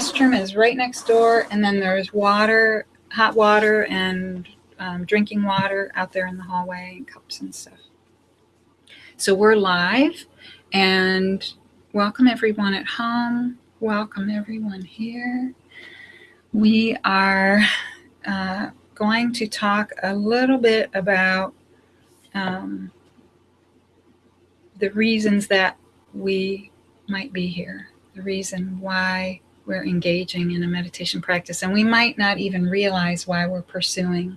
restroom is right next door, and then there's water, hot water, and drinking water out there in the hallway, and cups and stuff. So we're live, and welcome everyone at home. Welcome everyone here. We are going to talk a little bit about the reasons that we might be here, the reason why we're engaging in a meditation practice. And we might not even realize why we're pursuing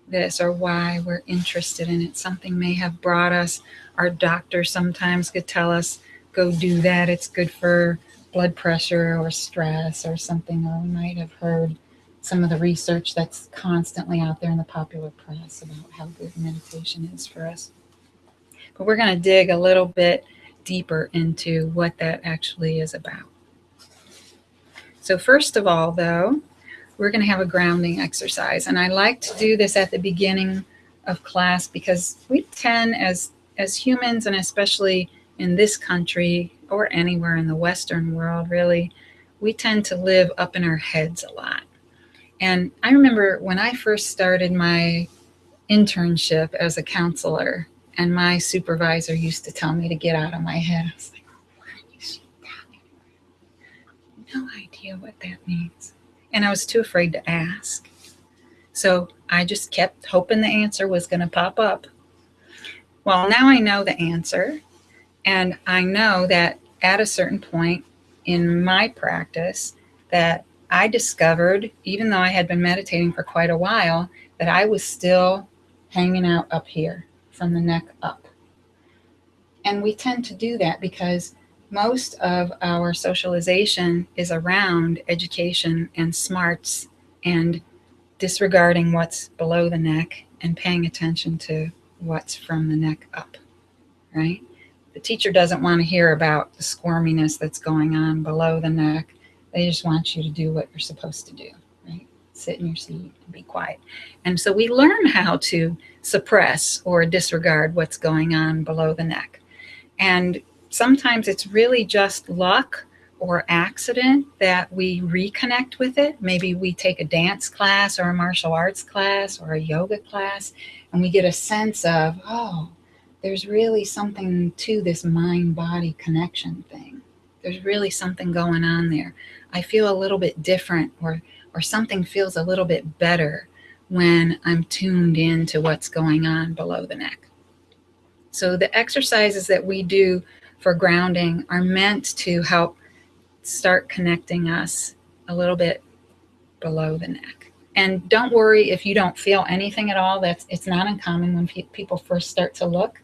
this or why we're interested in it. Something may have brought us. Our doctor sometimes could tell us, go do that. It's good for blood pressure or stress or something. Or we might have heard some of the research that's constantly out there in the popular press about how good meditation is for us. But we're going to dig a little bit deeper into what that actually is about. So first of all, though, we're going to have a grounding exercise. And I like to do this at the beginning of class because we tend as humans, and especially in this country or anywhere in the Western world, really, we tend to live up in our heads a lot. And I remember when I first started my internship as a counselor, and my supervisor used to tell me to get out of my head. I was like, why are you so down? No idea what that means. And I was too afraid to ask. So I just kept hoping the answer was going to pop up. Well, now I know the answer. And I know that at a certain point in my practice that I discovered, even though I had been meditating for quite a while, that I was still hanging out up here from the neck up. And we tend to do that because most of our socialization is around education and smarts and disregarding what's below the neck and paying attention to what's from the neck up, right? The teacher doesn't want to hear about the squirminess that's going on below the neck. They just want you to do what you're supposed to do, right? Sit in your seat and be quiet. And so we learn how to suppress or disregard what's going on below the neck. And sometimes it's really just luck or accident that we reconnect with it. Maybe we take a dance class or a martial arts class or a yoga class, and we get a sense of, oh, there's really something to this mind-body connection thing. There's really something going on there. I feel a little bit different, or something feels a little bit better when I'm tuned into what's going on below the neck. So the exercises that we do for grounding are meant to help start connecting us a little bit below the neck. And don't worry if you don't feel anything at all. It's not uncommon when people first start to look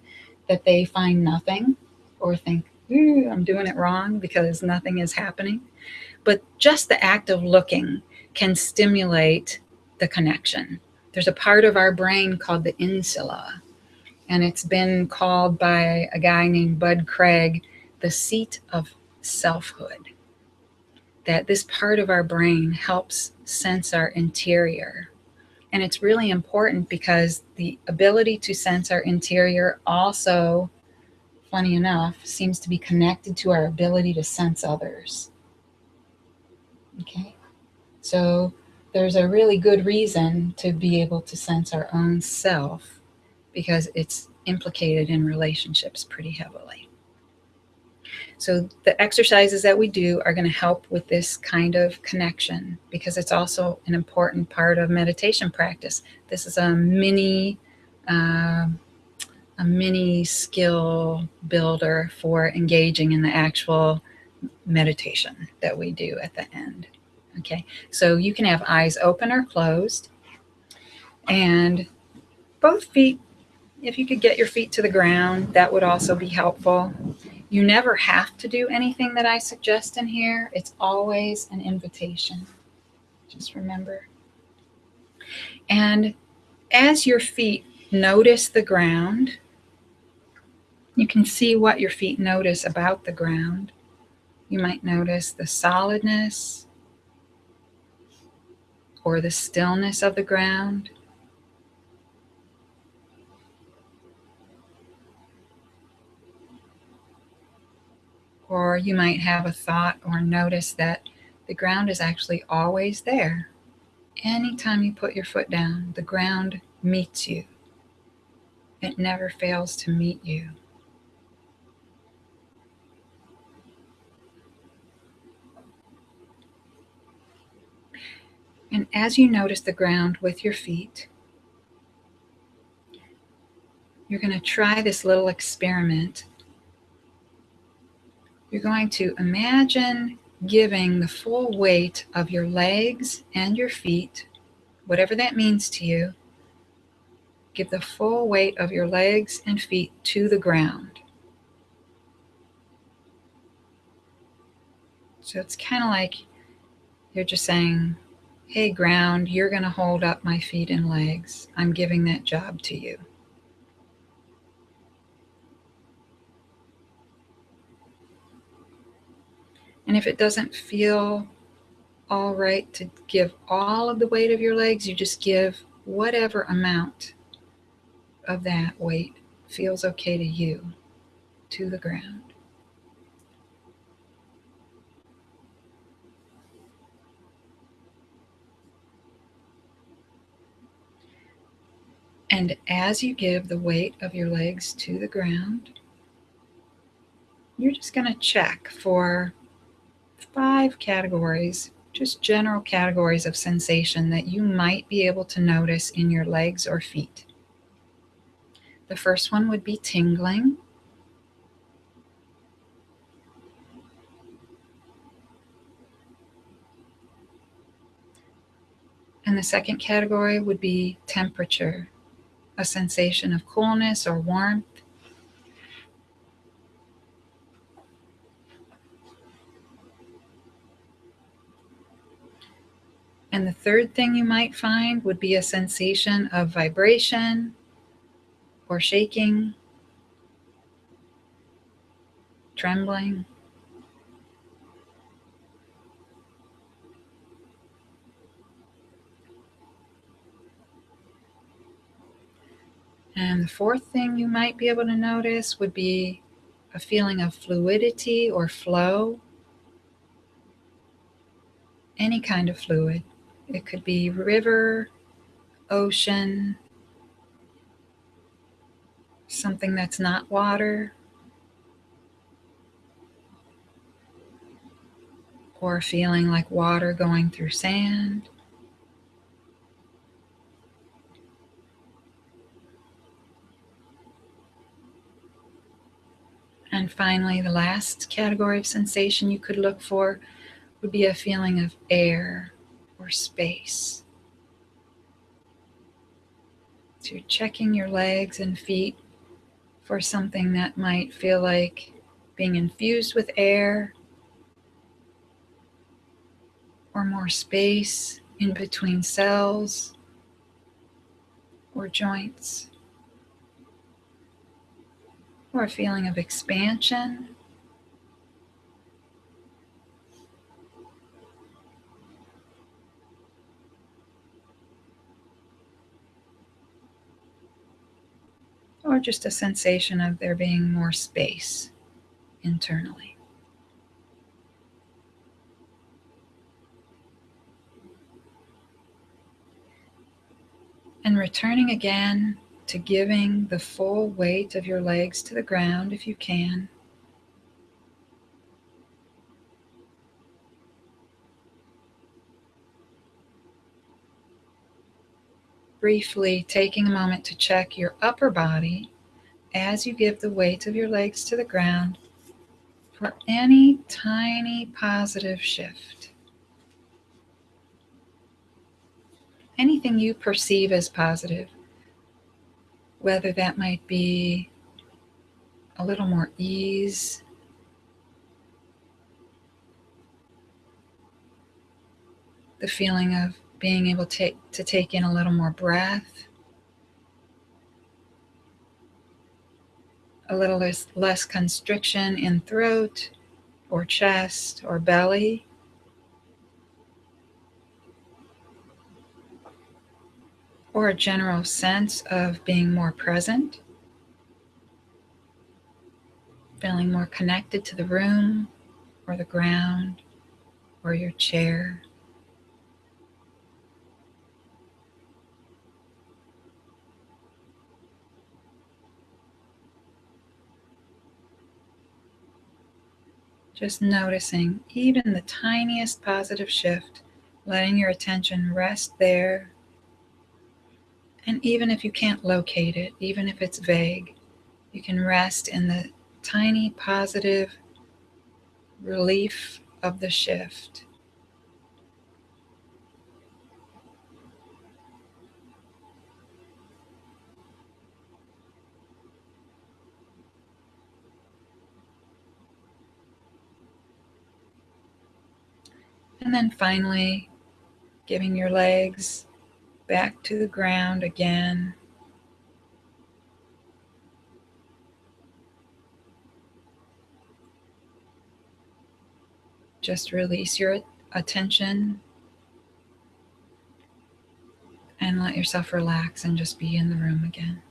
that they find nothing or think, I'm doing it wrong because nothing is happening. But just the act of looking can stimulate the connection. There's a part of our brain called the insula, and it's been called by a guy named Bud Craig the seat of selfhood. That this part of our brain helps sense our interior. And it's really important because the ability to sense our interior also, funny enough, seems to be connected to our ability to sense others. Okay? So there's a really good reason to be able to sense our own self because it's implicated in relationships pretty heavily. So the exercises that we do are going to help with this kind of connection because it's also an important part of meditation practice. This is a mini skill builder for engaging in the actual meditation that we do at the end. Okay, so you can have eyes open or closed, and both feet, if you could get your feet to the ground, that would also be helpful. You never have to do anything that I suggest in here. It's always an invitation. Just remember. And as your feet notice the ground, you can see what your feet notice about the ground. You might notice the solidness or the stillness of the ground. Or you might have a thought or notice that The ground is actually always there. Anytime you put your foot down, the ground meets you. It never fails to meet you. And as you notice the ground with your feet, you're going to try this little experiment. You're going to imagine giving the full weight of your legs and your feet, whatever that means to you, give the full weight of your legs and feet to the ground. So it's kind of like you're just saying, hey, ground, you're going to hold up my feet and legs. I'm giving that job to you. And if it doesn't feel all right to give all of the weight of your legs, you just give whatever amount of that weight feels okay to you to the ground. And as you give the weight of your legs to the ground, you're just going to check for 5 categories, just general categories of sensation that you might be able to notice in your legs or feet. The first one would be tingling. And the second category would be temperature, a sensation of coolness or warmth. And the third thing you might find would be a sensation of vibration or shaking, trembling. And the fourth thing you might be able to notice would be a feeling of fluidity or flow, any kind of fluid. It could be river, ocean, something that's not water, or feeling like water going through sand. And finally, the last category of sensation you could look for would be a feeling of air or space. So you're checking your legs and feet for something that might feel like being infused with air or more space in between cells or joints, or a feeling of expansion, or just a sensation of there being more space internally. And returning again to giving the full weight of your legs to the ground if you can. Briefly taking a moment to check your upper body as you give the weight of your legs to the ground for any tiny positive shift. Anything you perceive as positive, whether that might be a little more ease, the feeling of being able to take in a little more breath, a little less constriction in throat or chest or belly, or a general sense of being more present, feeling more connected to the room or the ground. or your chair. Just noticing even the tiniest positive shift, letting your attention rest there. And even if you can't locate it, even if it's vague, you can rest in the tiny positive relief of the shift. And then finally, giving your legs back to the ground again. Just release your attention and let yourself relax and just be in the room again.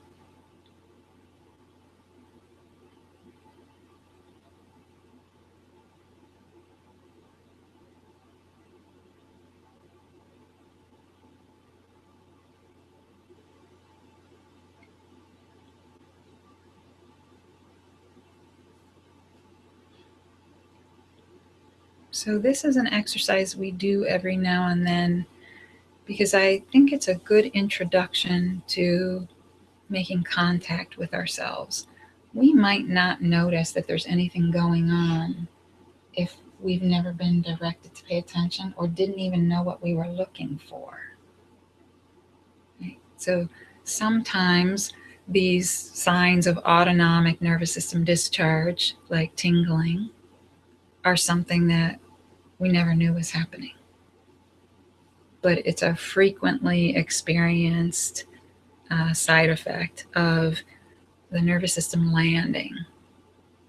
So this is an exercise we do every now and then because I think it's a good introduction to making contact with ourselves. We might not notice that there's anything going on if we've never been directed to pay attention or didn't even know what we were looking for. Right? So sometimes these signs of autonomic nervous system discharge, like tingling, are something that we never knew was happening. But it's a frequently experienced side effect of the nervous system landing,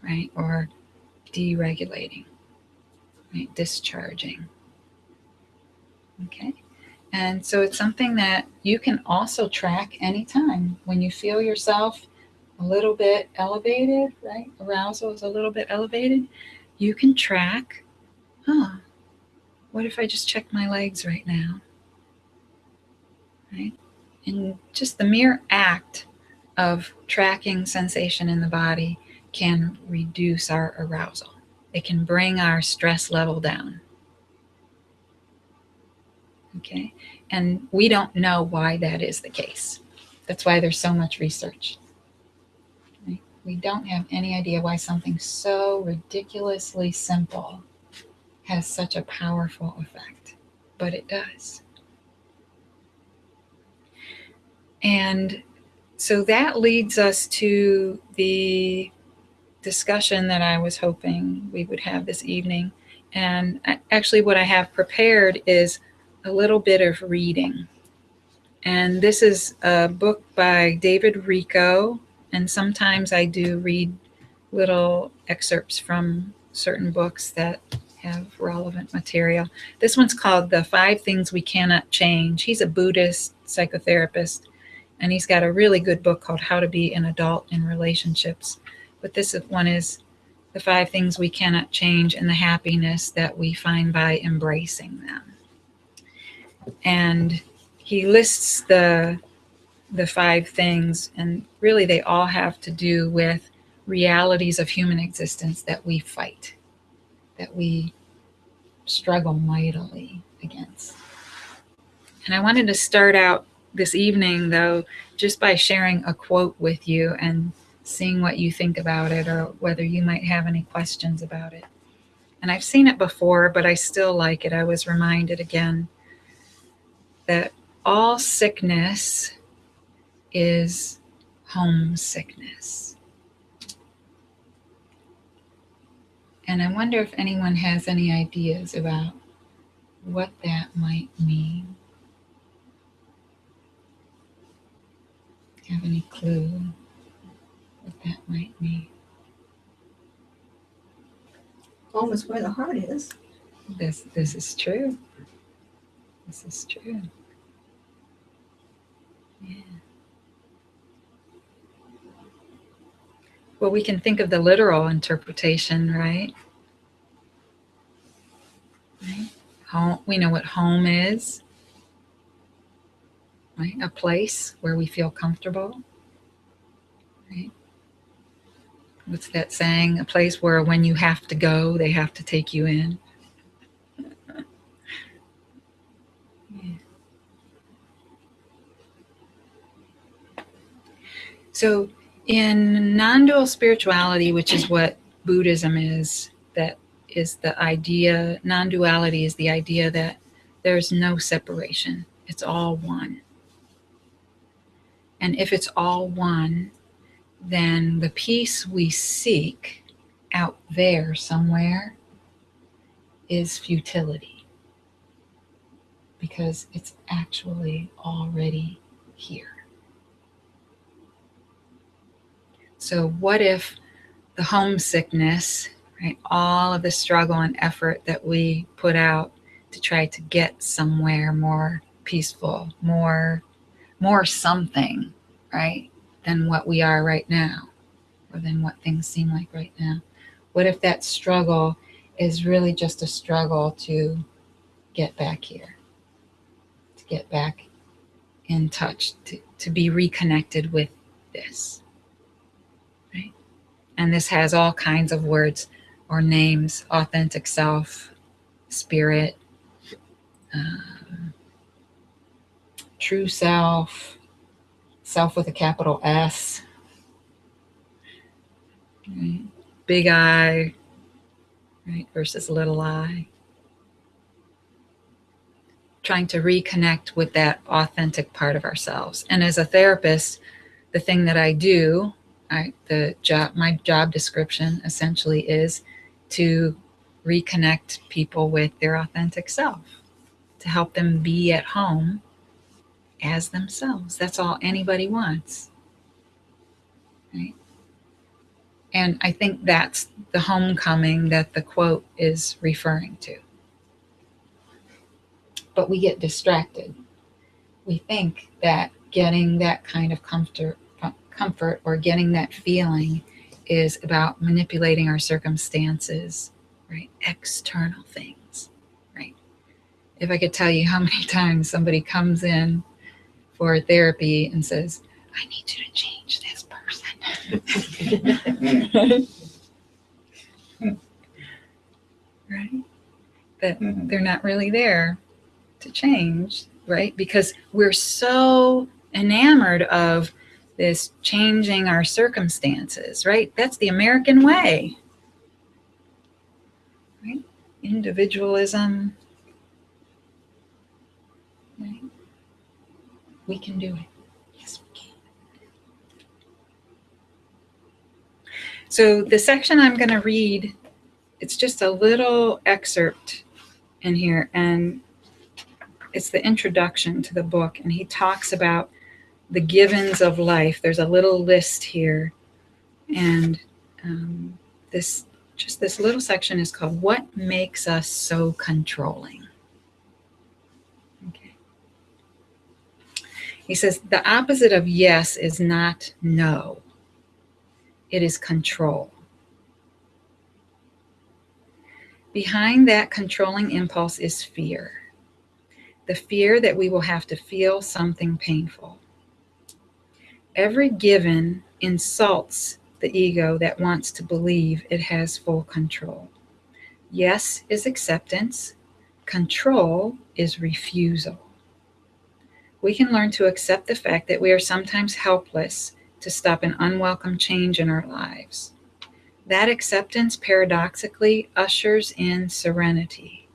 right? Or deregulating, right? Discharging. Okay. And so it's something that you can also track anytime when you feel yourself a little bit elevated, right? Arousal is a little bit elevated. You can track, what if I just check my legs right now? Right? And just the mere act of tracking sensation in the body can reduce our arousal. It can bring our stress level down. Okay. And we don't know why that is the case. That's why there's so much research. Right? We don't have any idea why something so ridiculously simple has such a powerful effect, but it does. And so that leads us to the discussion that I was hoping we would have this evening. And actually, what I have prepared is a little bit of reading. And this is a book by David Richo. And sometimes I do read little excerpts from certain books that have relevant material. This one's called The 5 Things We Cannot Change. He's a Buddhist psychotherapist, and he's got a really good book called How to Be an Adult in Relationships. But this one is The 5 Things We Cannot Change and the Happiness that we find by embracing them. And he lists the 5 things, and really they all have to do with realities of human existence that we fight, that we struggle mightily against. And I wanted to start out this evening, though, just by sharing a quote with you and seeing what you think about it or whether you might have any questions about it. And I've seen it before, but I still like it. I was reminded again that all sickness is homesickness. And I wonder if anyone has any ideas about what that might mean. Have any clue what that might mean? Home is where the heart is. This is true. This is true. Yeah. Well, we can think of the literal interpretation, right? Right? Home, we know what home is, right? A place where we feel comfortable. Right? What's that saying? A place where when you have to go, they have to take you in. Yeah. So, in non dual spirituality, which is what Buddhism is, that is the idea, non duality is the idea that there's no separation, it's all one. And if it's all one, then the peace we seek out there somewhere is futility, because it's actually already here. So, what if the homesickness, right, all of the struggle and effort that we put out to try to get somewhere more peaceful, more something, right, than what we are right now, or than what things seem like right now? What if that struggle is really just a struggle to get back here, to get back in touch, to be reconnected with this, right? And this has all kinds of words or names: authentic self, spirit, true self, self with a capital S, right? Big I, right, versus little I. Trying to reconnect with that authentic part of ourselves. And as a therapist, the thing that I do, my job description essentially is to reconnect people with their authentic self, to help them be at home as themselves. That's all anybody wants, right? And I think that's the homecoming that the quote is referring to. But we get distracted. We think that getting that kind of comfort or getting that feeling is about manipulating our circumstances, right? External things, right? If I could tell you how many times somebody comes in for therapy and says, I need you to change this person. Right? That they're not really there to change, right? Because we're so enamored of this changing our circumstances, right? That's the American way, right? Individualism, right? We can do it. Yes, we can. So the section I'm going to read, it's just a little excerpt in here, and it's the introduction to the book, and he talks about the givens of life. There's a little list here, and this little section is called "What Makes Us So Controlling?" Okay. He says the opposite of yes is not no. It is control. Behind that controlling impulse is fear. The fear that we will have to feel something painful. Every given insults the ego that wants to believe it has full control. Yes is acceptance. Control is refusal. We can learn to accept the fact that we are sometimes helpless to stop an unwelcome change in our lives. That acceptance paradoxically ushers in serenity.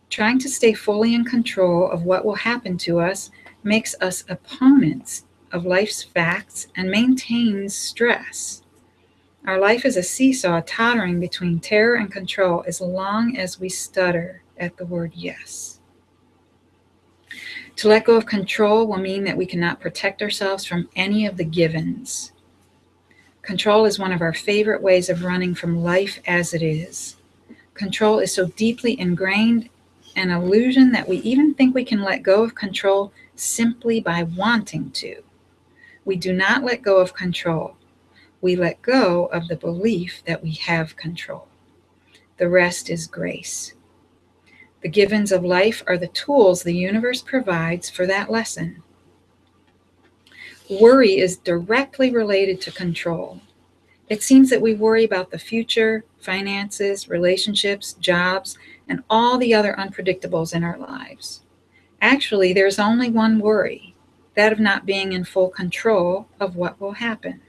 Trying to stay fully in control of what will happen to us makes us opponents of life's facts and maintains stress. Our life is a seesaw tottering between terror and control as long as we stutter at the word yes. To let go of control will mean that we cannot protect ourselves from any of the givens. Control is one of our favorite ways of running from life as it is. Control is so deeply ingrained an illusion that we even think we can let go of control simply by wanting to. We do not let go of control. We let go of the belief that we have control. The rest is grace. The givens of life are the tools the universe provides for that lesson. Worry is directly related to control. It seems that we worry about the future, finances, relationships, jobs, and all the other unpredictables in our lives. Actually, there's only one worry, that of not being in full control of what will happen.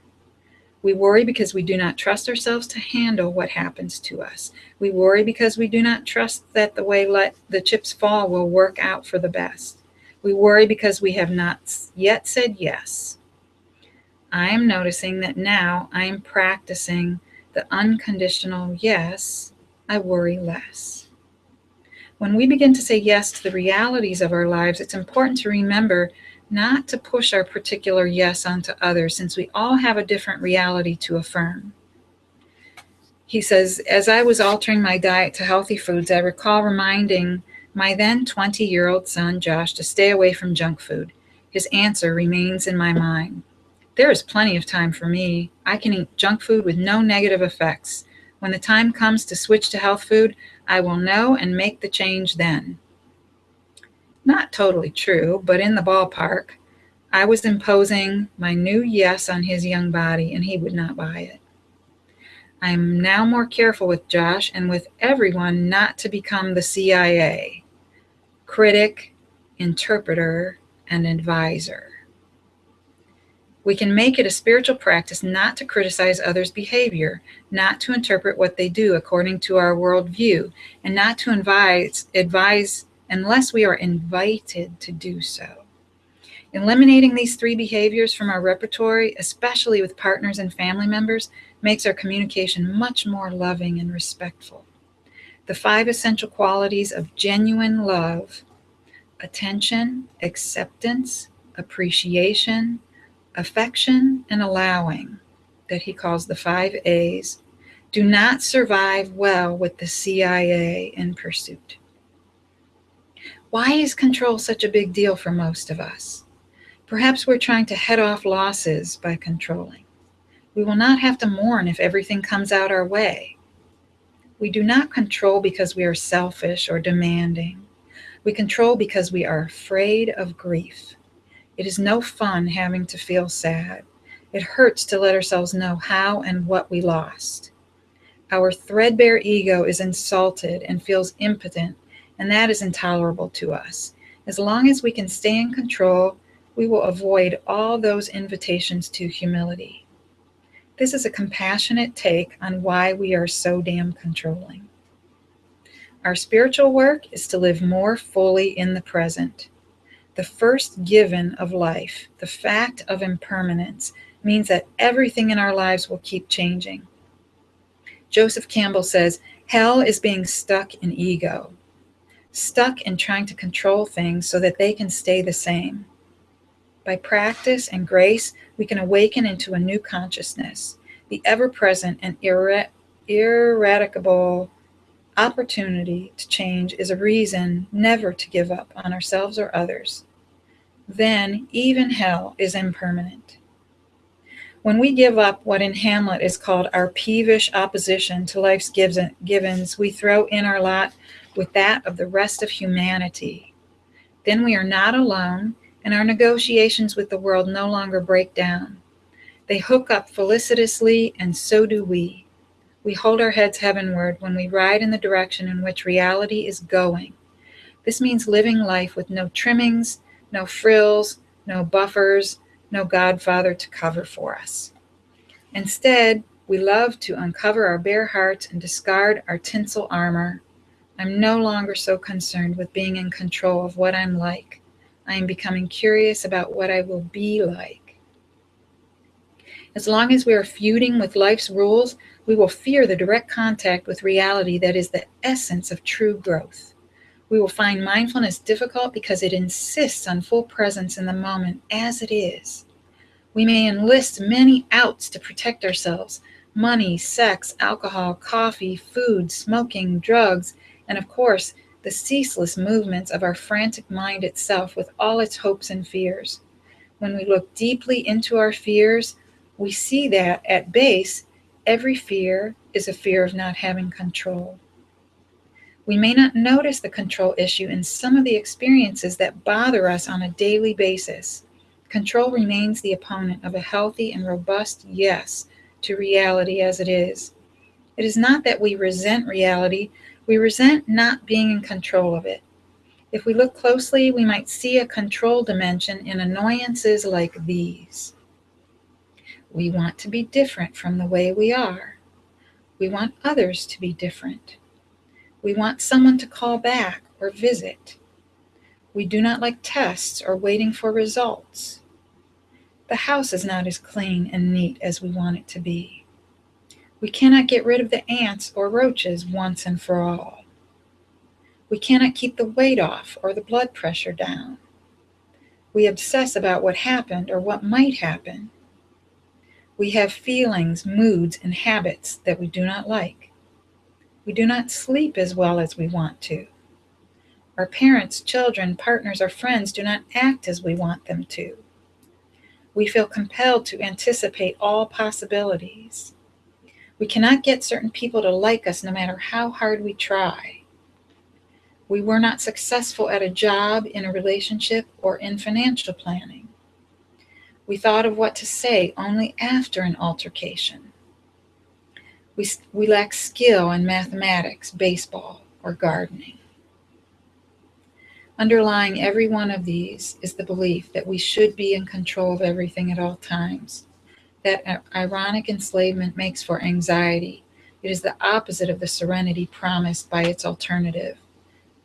We worry because we do not trust ourselves to handle what happens to us. We worry because we do not trust that the way the chips fall will work out for the best. We worry because we have not yet said yes. I am noticing that now I am practicing the unconditional yes. I worry less. When we begin to say yes to the realities of our lives, it's important to remember not to push our particular yes onto others, since we all have a different reality to affirm. He says, as I was altering my diet to healthy foods, I recall reminding my then 20-year-old son, Josh, to stay away from junk food. His answer remains in my mind. There is plenty of time for me. I can eat junk food with no negative effects. When the time comes to switch to health food, I will know and make the change then. Not totally true, but in the ballpark. I was imposing my new yes on his young body, and he would not buy it. I am now more careful with Josh and with everyone not to become the CIA, critic, interpreter, and advisor. We can make it a spiritual practice not to criticize others' behavior, not to interpret what they do according to our worldview, and not to advise unless we are invited to do so. Eliminating these three behaviors from our repertory, especially with partners and family members, makes our communication much more loving and respectful. The 5 essential qualities of genuine love: attention, acceptance, appreciation, affection, and allowing, that he calls the 5 A's, do not survive well with the CIA in pursuit. Why is control such a big deal for most of us? Perhaps we're trying to head off losses by controlling. We will not have to mourn if everything comes out our way. We do not control because we are selfish or demanding. We control because we are afraid of grief. It is no fun having to feel sad. It hurts to let ourselves know how and what we lost. Our threadbare ego is insulted and feels impotent, and that is intolerable to us. As long as we can stay in control, we will avoid all those invitations to humility. This is a compassionate take on why we are so damn controlling. Our spiritual work is to live more fully in the present. The first given of life, the fact of impermanence, means that everything in our lives will keep changing. Joseph Campbell says, hell is being stuck in ego, stuck in trying to control things so that they can stay the same. By practice and grace, we can awaken into a new consciousness. The ever-present and ineradicable opportunity to change is a reason never to give up on ourselves or others. Then even hell is impermanent. When we give up what in Hamlet is called our peevish opposition to life's givens, we throw in our lot with that of the rest of humanity. Then we are not alone, and our negotiations with the world no longer break down. They hook up felicitously, and so do we. We hold our heads heavenward when we ride in the direction in which reality is going. This means living life with no trimmings, no frills, no buffers, no Godfather to cover for us. Instead, we love to uncover our bare hearts and discard our tinsel armor. I'm no longer so concerned with being in control of what I'm like. I am becoming curious about what I will be like. As long as we are feuding with life's rules, we will fear the direct contact with reality that is the essence of true growth. We will find mindfulness difficult because it insists on full presence in the moment as it is. We may enlist many outs to protect ourselves: money, sex, alcohol, coffee, food, smoking, drugs, and of course, the ceaseless movements of our frantic mind itself with all its hopes and fears. When we look deeply into our fears, we see that at base, every fear is a fear of not having control. We may not notice the control issue in some of the experiences that bother us on a daily basis. Control remains the opponent of a healthy and robust yes to reality as it is. It is not that we resent reality, we resent not being in control of it. If we look closely, we might see a control dimension in annoyances like these. We want to be different from the way we are. We want others to be different. We want someone to call back or visit. We do not like tests or waiting for results. The house is not as clean and neat as we want it to be. We cannot get rid of the ants or roaches once and for all. We cannot keep the weight off or the blood pressure down. We obsess about what happened or what might happen. We have feelings, moods, and habits that we do not like. We do not sleep as well as we want to. Our parents, children, partners, or friends do not act as we want them to. We feel compelled to anticipate all possibilities. We cannot get certain people to like us no matter how hard we try. We were not successful at a job, in a relationship, or in financial planning. We thought of what to say only after an altercation. We lack skill in mathematics, baseball, or gardening. Underlying every one of these is the belief that we should be in control of everything at all times. That ironic enslavement makes for anxiety. It is the opposite of the serenity promised by its alternative,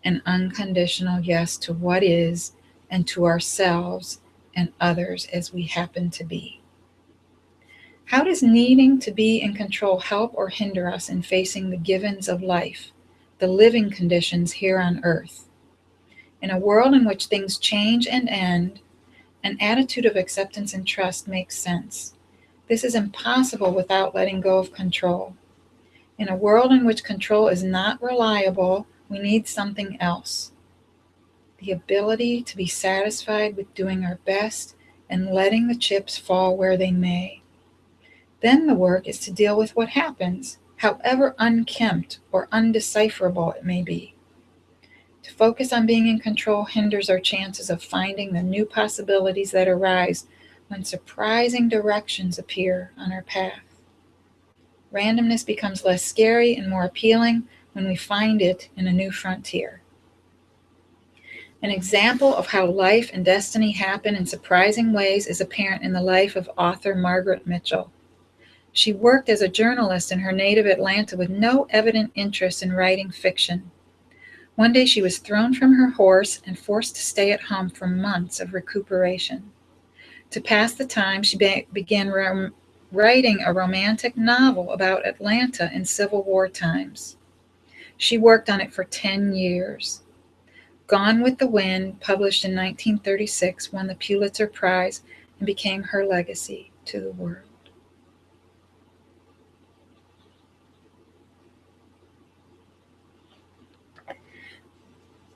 an unconditional yes to what is and to ourselves and others as we happen to be. How does needing to be in control help or hinder us in facing the givens of life, the living conditions here on earth? In a world in which things change and end, an attitude of acceptance and trust makes sense. This is impossible without letting go of control. In a world in which control is not reliable, we need something else. The ability to be satisfied with doing our best and letting the chips fall where they may. Then the work is to deal with what happens, however unkempt or undecipherable it may be. To focus on being in control hinders our chances of finding the new possibilities that arise when surprising directions appear on our path. Randomness becomes less scary and more appealing when we find it in a new frontier. An example of how life and destiny happen in surprising ways is apparent in the life of author Margaret Mitchell. She worked as a journalist in her native Atlanta with no evident interest in writing fiction. One day she was thrown from her horse and forced to stay at home for months of recuperation. To pass the time, she began writing a romantic novel about Atlanta in Civil War times. She worked on it for 10 years. Gone with the Wind, published in 1936, won the Pulitzer Prize and became her legacy to the world.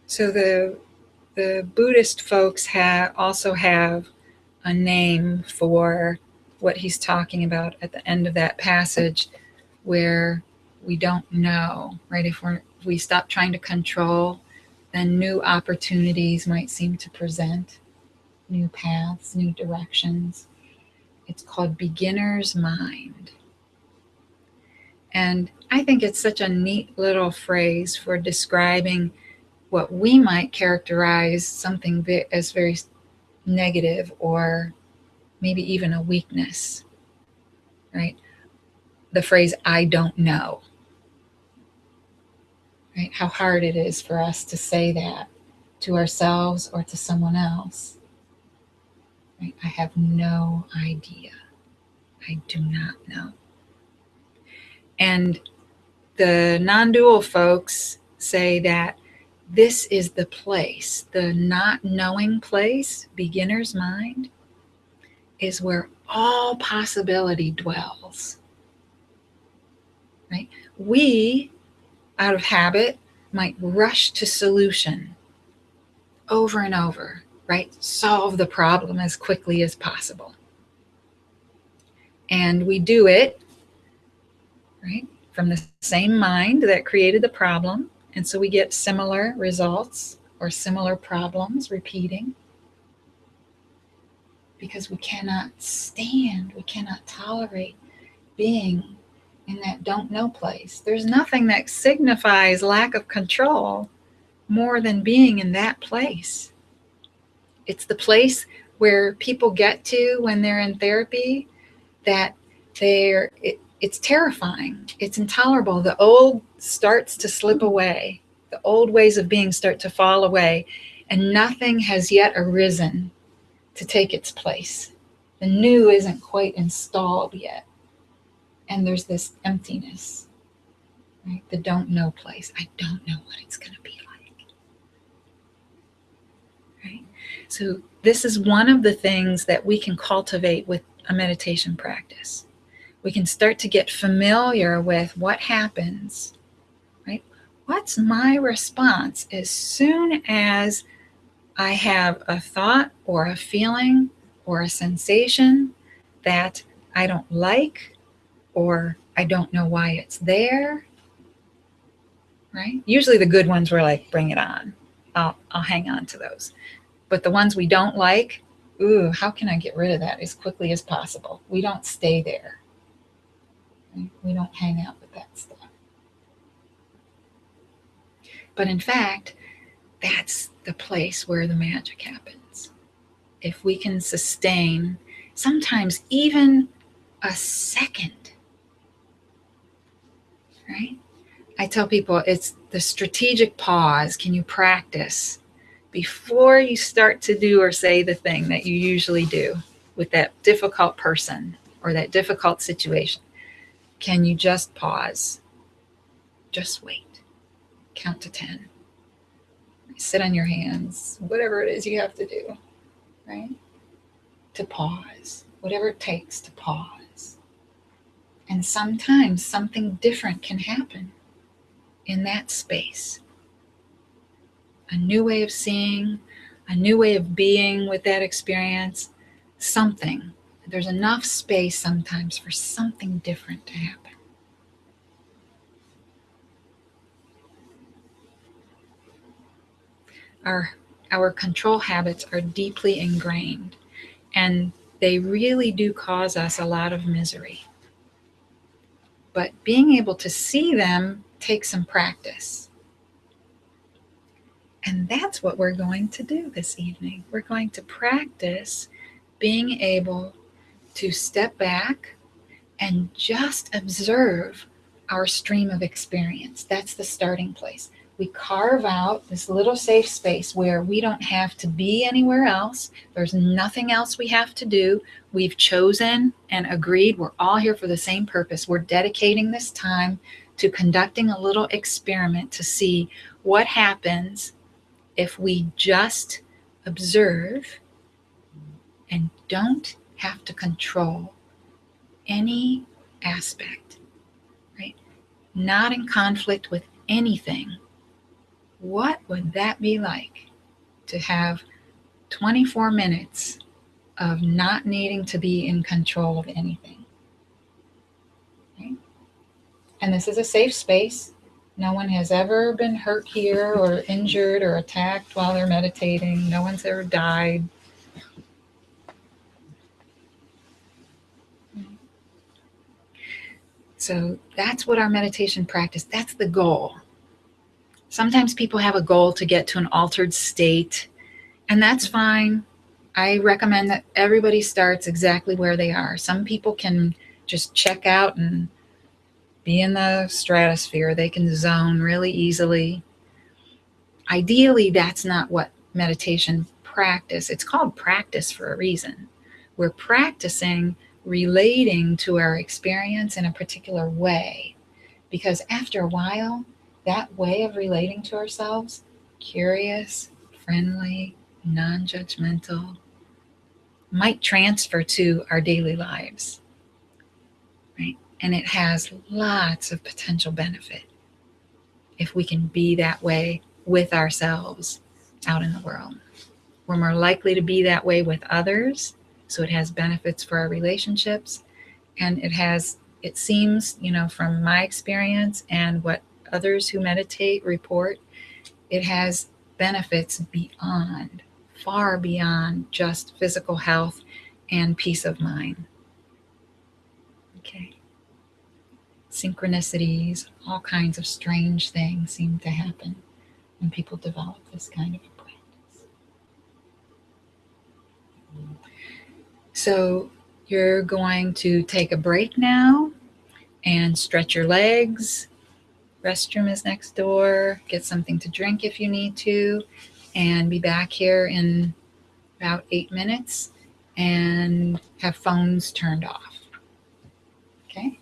So the Buddhist folks also have a name for what he's talking about at the end of that passage, where we don't know, right? If we stop trying to control, then new opportunities might seem to present, new paths, new directions. It's called beginner's mind. And I think it's such a neat little phrase for describing what we might characterize something as very negative or maybe even a weakness, right? The phrase, I don't know, right? How hard it is for us to say that to ourselves or to someone else, right? I have no idea. I do not know. And the non-dual folks say that this is the place, the not knowing place, beginner's mind, is where all possibility dwells, right? We, out of habit, might rush to solution over and over, right? Solve the problem as quickly as possible. And we do it, right, from the same mind that created the problem And so we get similar results or similar problems repeating because we cannot stand, we cannot tolerate being in that don't know place. There's nothing that signifies lack of control more than being in that place. It's the place where people get to when they're in therapy that it's terrifying. It's intolerable. The old starts to slip away. The old ways of being start to fall away, and nothing has yet arisen to take its place. The new isn't quite installed yet. And there's this emptiness, right? The don't know place. I don't know what it's going to be like. Right? So this is one of the things that we can cultivate with a meditation practice. We can start to get familiar with what happens, right? What's my response as soon as I have a thought or a feeling or a sensation that I don't like, or I don't know why it's there, right? Usually the good ones we're like, bring it on. I'll hang on to those. But the ones we don't like, ooh, how can I get rid of that as quickly as possible? We don't stay there. Right? We don't hang out with that stuff. But in fact, that's the place where the magic happens. If we can sustain sometimes even a second, right? I tell people it's the strategic pause. Can you practice before you start to do or say the thing that you usually do with that difficult person or that difficult situation? Can you just pause? Just wait. Count to 10. Sit on your hands, whatever it is you have to do, right? To pause, whatever it takes to pause. And sometimes something different can happen in that space. A new way of seeing, a new way of being with that experience, something. There's enough space sometimes for something different to happen. Our control habits are deeply ingrained, and they really do cause us a lot of misery. But being able to see them takes some practice. And that's what we're going to do this evening. We're going to practice being able to step back and just observe our stream of experience. That's the starting place. We carve out this little safe space where we don't have to be anywhere else. There's nothing else we have to do. We've chosen and agreed we're all here for the same purpose. We're dedicating this time to conducting a little experiment to see what happens if we just observe and don't have to control any aspect, right? Not in conflict with anything. What would that be like to have 24 minutes of not needing to be in control of anything? Okay? And this is a safe space. No one has ever been hurt here or injured or attacked while they're meditating. No one's ever died. So that's what our meditation practice, that's the goal. Sometimes people have a goal to get to an altered state, and that's fine. I recommend that everybody starts exactly where they are. Some people can just check out and be in the stratosphere. They can zone really easily. Ideally, that's not what meditation practice. It's called practice for a reason. We're practicing relating to our experience in a particular way, because after a while, that way of relating to ourselves, curious, friendly, non-judgmental, might transfer to our daily lives, right? And it has lots of potential benefit if we can be that way with ourselves out in the world. We're more likely to be that way with others, so it has benefits for our relationships, and it seems, from my experience and what others who meditate report, it has benefits beyond, far beyond just physical health and peace of mind. Okay. Synchronicities, all kinds of strange things seem to happen when people develop this kind of a practice. So you're going to take a break now and stretch your legs. Restroom is next door. Get something to drink if you need to, and be back here in about 8 minutes and have phones turned off. Okay?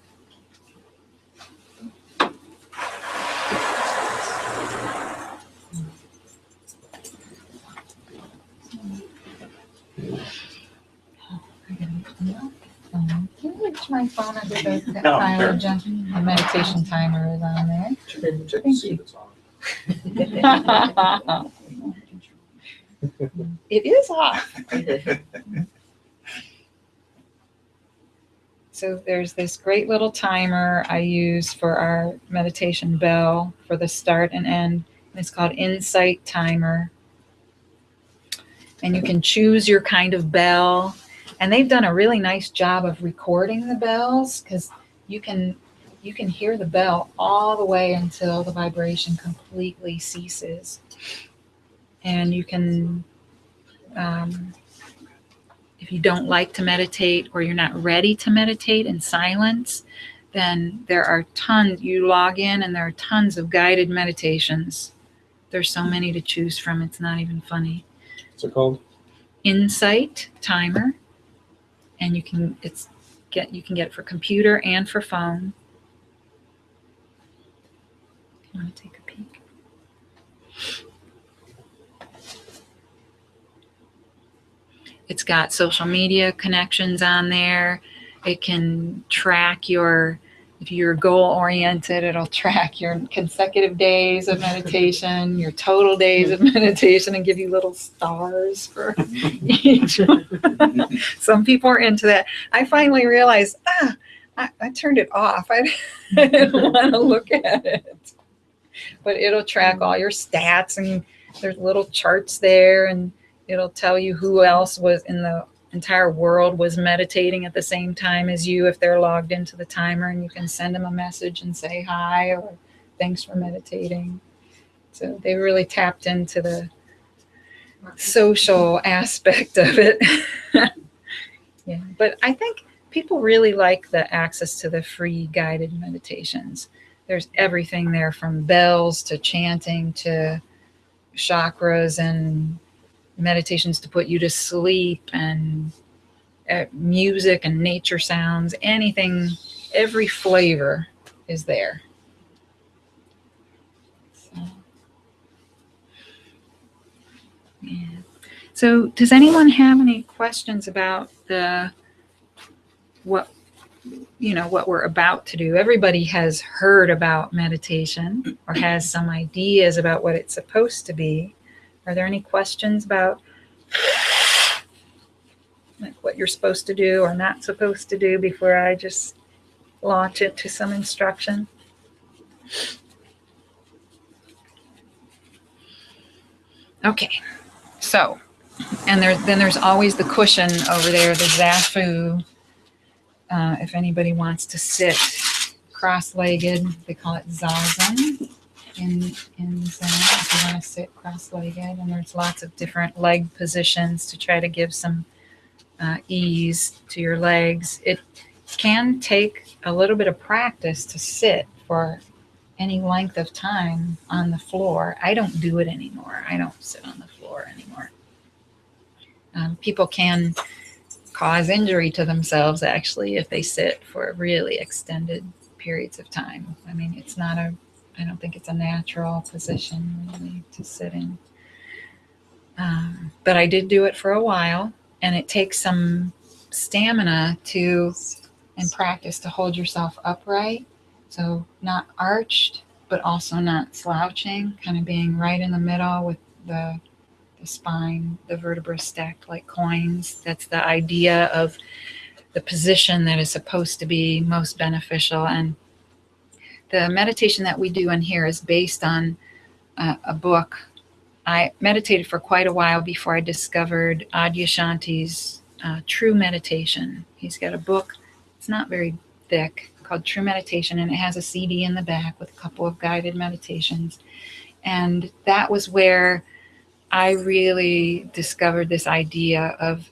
Can you reach my phone under the pile, Jen? The meditation timer is on there. Check Thank see you. if it's on. It is off. So there's this great little timer I use for our meditation bell for the start and end. And it's called Insight Timer. And you can choose your kind of bell. And they've done a really nice job of recording the bells, because you can hear the bell all the way until the vibration completely ceases. And you can, if you don't like to meditate or you're not ready to meditate in silence, then there are tons, you log in and there are tons of guided meditations. There's so many to choose from, it's not even funny. What's it called? Insight Timer. And you can get it for computer and for phone. You want to take a peek? It's got social media connections on there. It can track if you're goal oriented, it'll track your consecutive days of meditation, your total days of meditation, and give you little stars for each one. Some people are into that. I finally realized, I turned it off. I didn't want to look at it. But it'll track all your stats, and there's little charts there, and it'll tell you who else was in the entire world was meditating at the same time as you if they're logged into the timer, and you can send them a message and say hi or thanks for meditating. So they really tapped into the social aspect of it. Yeah, but I think people really like the access to the free guided meditations. There's everything there, from bells to chanting to chakras and meditations to put you to sleep, and music and nature sounds, anything, every flavor is there. So, yeah. So does anyone have any questions about what we're about to do? Everybody has heard about meditation or has some ideas about what it's supposed to be. Are there any questions about like what you're supposed to do or not supposed to do before I just launch into some instruction? Okay, so, and there's always the cushion over there, the Zafu. If anybody wants to sit cross-legged, they call it Zazen. In Zen, if you want to sit cross-legged, and there's lots of different leg positions to try to give some ease to your legs. It can take a little bit of practice to sit for any length of time on the floor. I don't do it anymore. I don't sit on the floor anymore. People can cause injury to themselves actually if they sit for really extended periods of time. I mean, I don't think it's a natural position really to sit in. But I did do it for a while, and it takes some stamina and practice to hold yourself upright. So not arched, but also not slouching, kind of being right in the middle with the spine, the vertebrae stacked like coins. That's the idea of the position that is supposed to be most beneficial. And the meditation that we do in here is based on a book. I meditated for quite a while before I discovered Adyashanti's True Meditation. He's got a book, it's not very thick, called True Meditation, and it has a CD in the back with a couple of guided meditations. And that was where I really discovered this idea of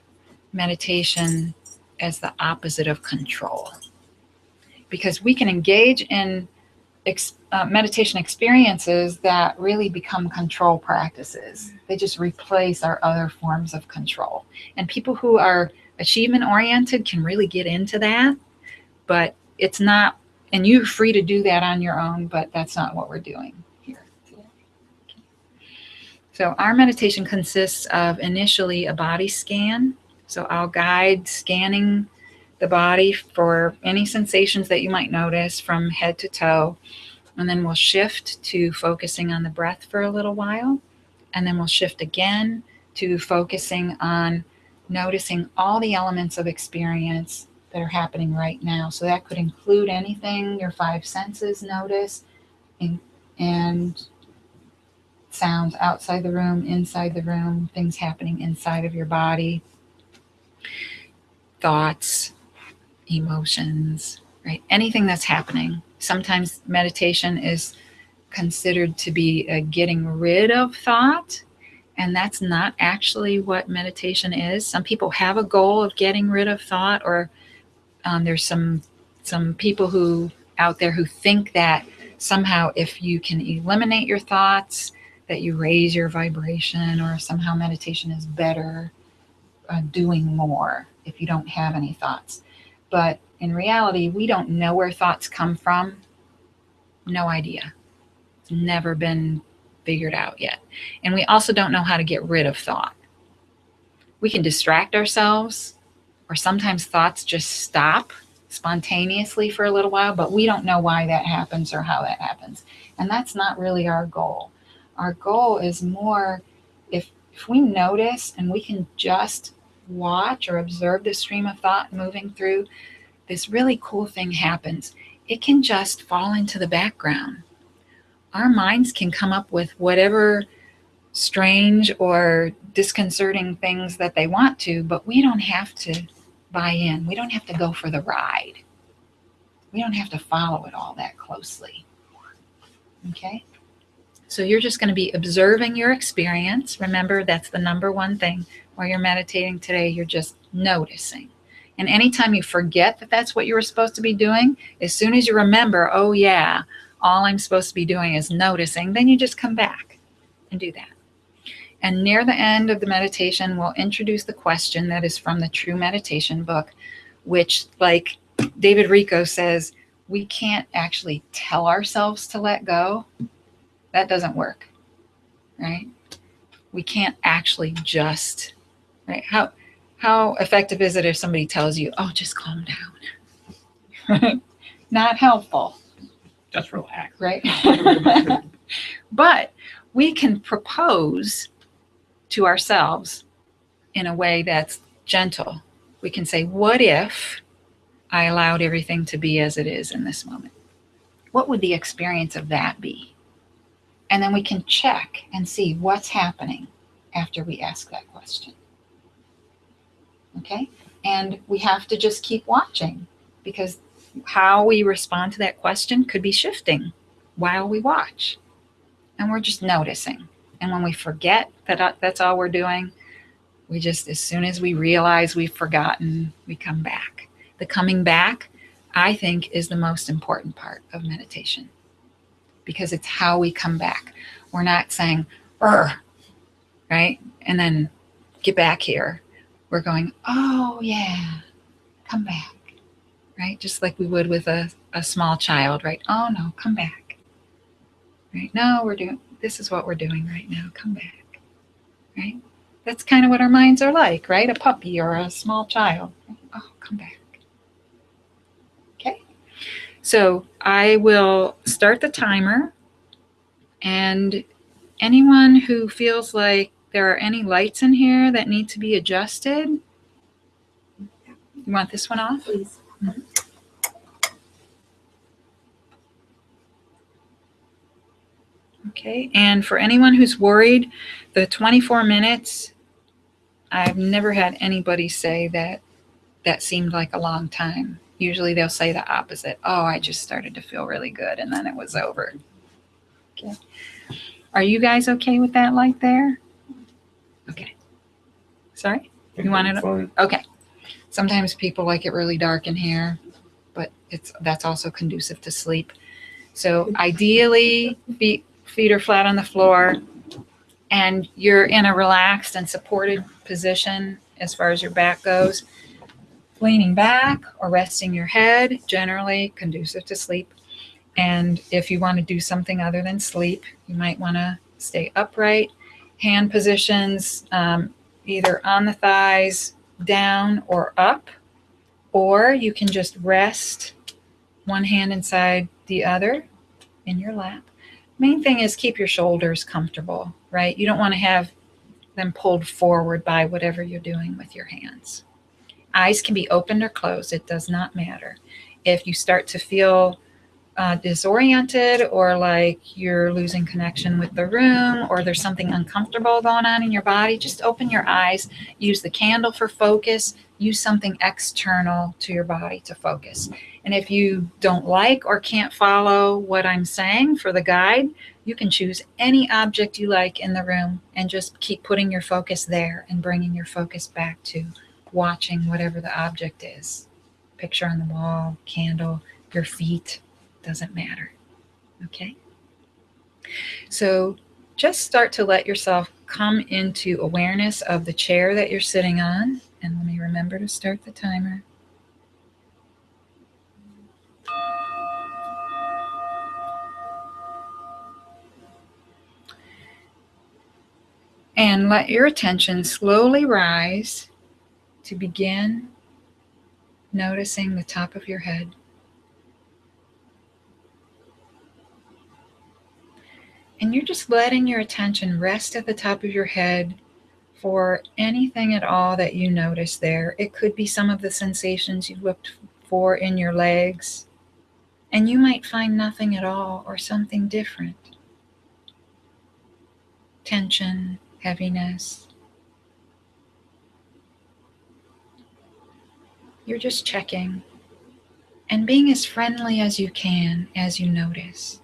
meditation as the opposite of control. Because we can engage in meditation experiences that really become control practices. They just replace our other forms of control. And people who are achievement oriented can really get into that, but it's not, and you're free to do that on your own, but that's not what we're doing here today. Okay. So our meditation consists of initially a body scan. So I'll guide scanning the body for any sensations that you might notice from head to toe. And then we'll shift to focusing on the breath for a little while. And then we'll shift again to focusing on noticing all the elements of experience that are happening right now. So that could include anything your five senses notice, and sounds outside the room, inside the room, things happening inside of your body, thoughts, emotions, right? Anything that's happening. Sometimes meditation is considered to be a getting rid of thought, and that's not actually what meditation is. Some people have a goal of getting rid of thought, or there's some people who out there who think that somehow if you can eliminate your thoughts, that you raise your vibration, or somehow meditation is better, doing more if you don't have any thoughts. But in reality, we don't know where thoughts come from. No idea. It's never been figured out yet. And we also don't know how to get rid of thought. We can distract ourselves, or sometimes thoughts just stop spontaneously for a little while, but we don't know why that happens or how that happens. And that's not really our goal. Our goal is more if we notice and we can just watch or observe the stream of thought moving through, this really cool thing happens. It can just fall into the background. Our minds can come up with whatever strange or disconcerting things that they want to, but we don't have to buy in. We don't have to go for the ride. We don't have to follow it all that closely. Okay? So you're just going to be observing your experience. Remember, that's the number one thing. While you're meditating today, you're just noticing. And anytime you forget that that's what you were supposed to be doing, as soon as you remember, oh yeah, all I'm supposed to be doing is noticing, then you just come back and do that. And near the end of the meditation, we'll introduce the question that is from the True Meditation book, which, like David Richo says, we can't actually tell ourselves to let go. That doesn't work, right? We can't actually just, right? How effective is it if somebody tells you, oh, just calm down? Not helpful. Just relax. Right? But we can propose to ourselves in a way that's gentle. We can say, what if I allowed everything to be as it is in this moment? What would the experience of that be? And then we can check and see what's happening after we ask that question. Okay? And we have to just keep watching, because how we respond to that question could be shifting while we watch. And we're just noticing. And when we forget that that's all we're doing, we just, as soon as we realize we've forgotten, we come back. The coming back, I think, is the most important part of meditation, because it's how we come back. We're not saying, right? And then get back here. We're going, oh yeah, come back, right? Just like we would with a small child, right? Oh no, come back, right? No, this is what we're doing right now. Come back, right? That's kind of what our minds are like, right? A puppy or a small child. Oh, come back. Okay. So I will start the timer, and anyone who feels like there are any lights in here that need to be adjusted, you want this one off? Please. Okay, and for anyone who's worried, the 24 minutes, I've never had anybody say that that seemed like a long time. Usually they'll say the opposite. Oh, I just started to feel really good and then it was over. Okay. Are you guys okay with that light there? Okay. Sorry? You wanted it? Okay. Sometimes people like it really dark in here, but that's also conducive to sleep. So ideally, feet are flat on the floor and you're in a relaxed and supported position as far as your back goes. Leaning back or resting your head, generally conducive to sleep. And if you want to do something other than sleep, you might want to stay upright. Hand positions, either on the thighs, down or up, or you can just rest one hand inside the other in your lap. Main thing is keep your shoulders comfortable, right? You don't want to have them pulled forward by whatever you're doing with your hands. Eyes can be opened or closed. It does not matter. If you start to feel disoriented or like you're losing connection with the room or there's something uncomfortable going on in your body, just open your eyes, use the candle for focus, use something external to your body to focus. And if you don't like or can't follow what I'm saying for the guide, you can choose any object you like in the room and just keep putting your focus there and bringing your focus back to watching whatever the object is. Picture on the wall, candle, your feet, doesn't matter. Okay? So just start to let yourself come into awareness of the chair that you're sitting on. And let me remember to start the timer. And let your attention slowly rise to begin noticing the top of your head. And you're just letting your attention rest at the top of your head for anything at all that you notice there. It could be some of the sensations you've looked for in your legs, and you might find nothing at all or something different. Tension, heaviness. You're just checking and being as friendly as you can as you notice.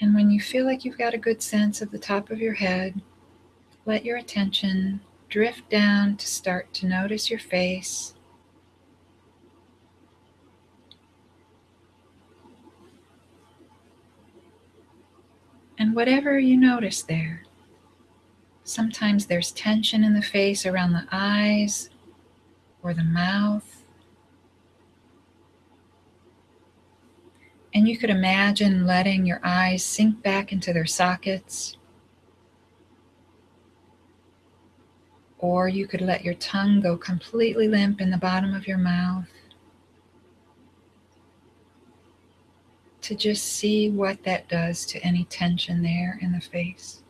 And when you feel like you've got a good sense of the top of your head, let your attention drift down to start to notice your face. And whatever you notice there. Sometimes there's tension in the face around the eyes or the mouth. And you could imagine letting your eyes sink back into their sockets. Or you could let your tongue go completely limp in the bottom of your mouth to just see what that does to any tension there in the face.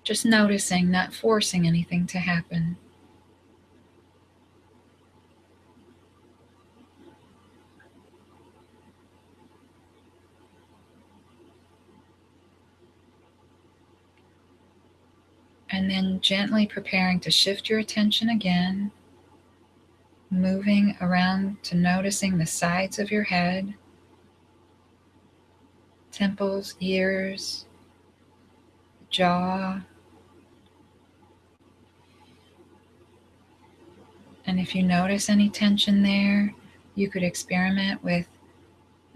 Just noticing, not forcing anything to happen. And then gently preparing to shift your attention again, moving around to noticing the sides of your head, temples, ears, jaw. And if you notice any tension there, you could experiment with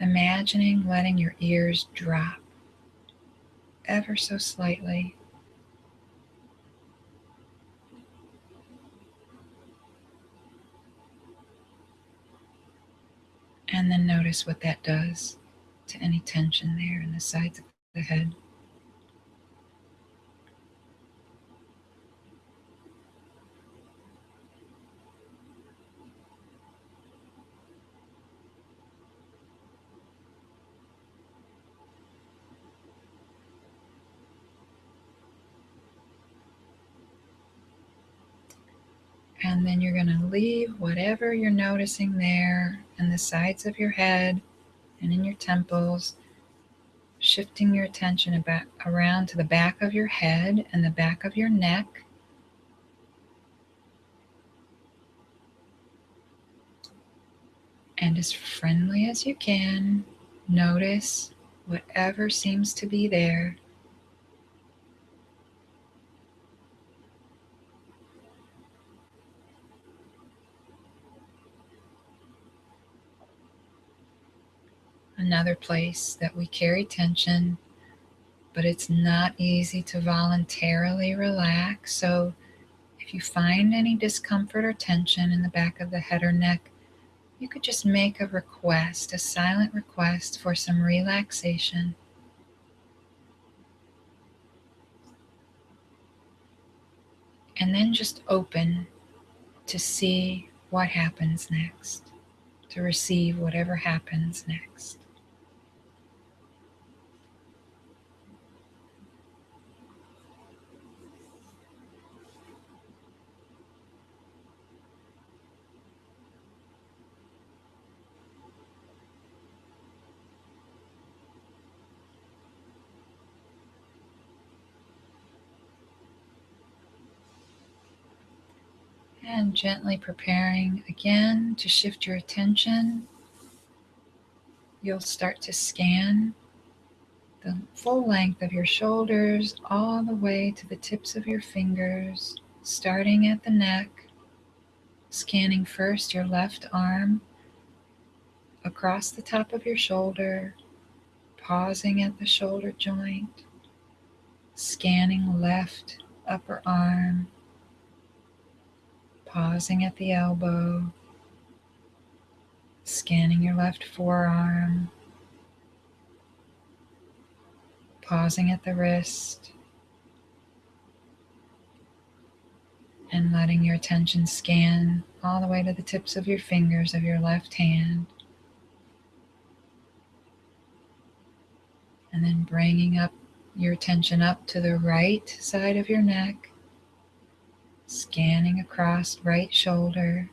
imagining letting your ears drop ever so slightly. And then notice what that does to any tension there in the sides of the head. And then you're going to leave whatever you're noticing there in the sides of your head and in your temples, shifting your attention around to the back of your head and the back of your neck. And as friendly as you can, notice whatever seems to be there. Another place that we carry tension, but it's not easy to voluntarily relax. So if you find any discomfort or tension in the back of the head or neck, you could just make a request, a silent request for some relaxation. And then just open to see what happens next, to receive whatever happens next. And gently preparing again to shift your attention, you'll start to scan the full length of your shoulders all the way to the tips of your fingers, starting at the neck, scanning first your left arm across the top of your shoulder, pausing at the shoulder joint, scanning left upper arm, pausing at the elbow, scanning your left forearm, pausing at the wrist, and letting your attention scan all the way to the tips of your fingers of your left hand. And then bringing up your attention up to the right side of your neck, scanning across right shoulder,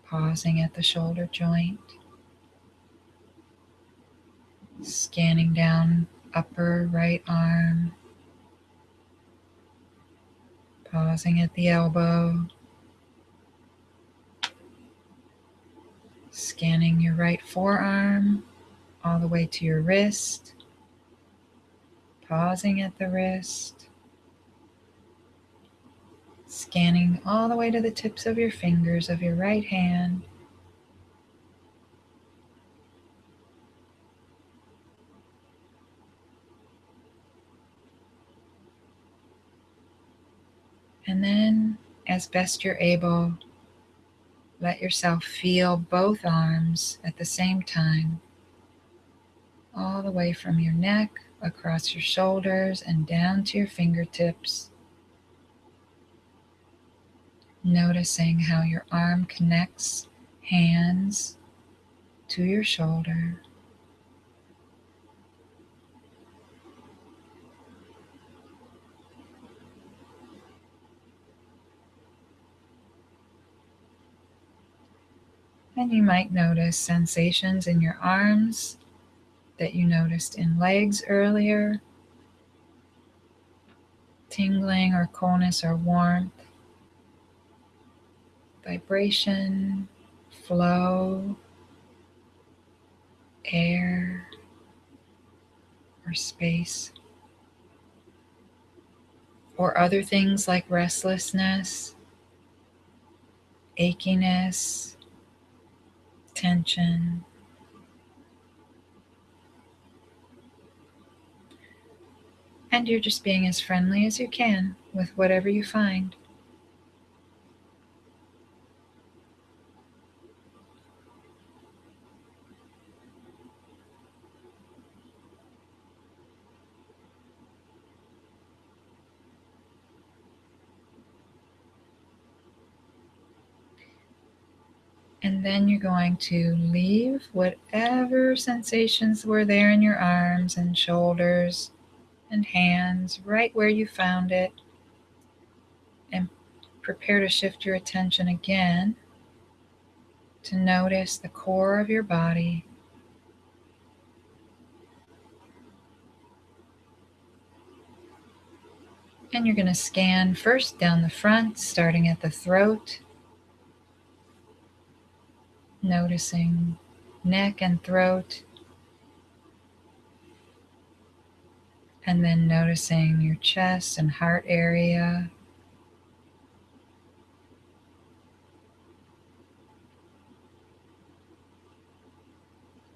pausing at the shoulder joint, scanning down upper right arm, pausing at the elbow, scanning your right forearm all the way to your wrist, pausing at the wrist, scanning all the way to the tips of your fingers of your right hand, and then, as best you're able, let yourself feel both arms at the same time, all the way from your neck, across your shoulders, and down to your fingertips. Noticing how your arm connects hands to your shoulder. And you might notice sensations in your arms that you noticed in legs earlier, tingling or coolness or warmth, vibration, flow, air, or space, or other things like restlessness, achiness, tension. And you're just being as friendly as you can with whatever you find. And then you're going to leave whatever sensations were there in your arms and shoulders and hands right where you found it, and prepare to shift your attention again to notice the core of your body. And you're going to scan first down the front, starting at the throat, noticing neck and throat, and then noticing your chest and heart area.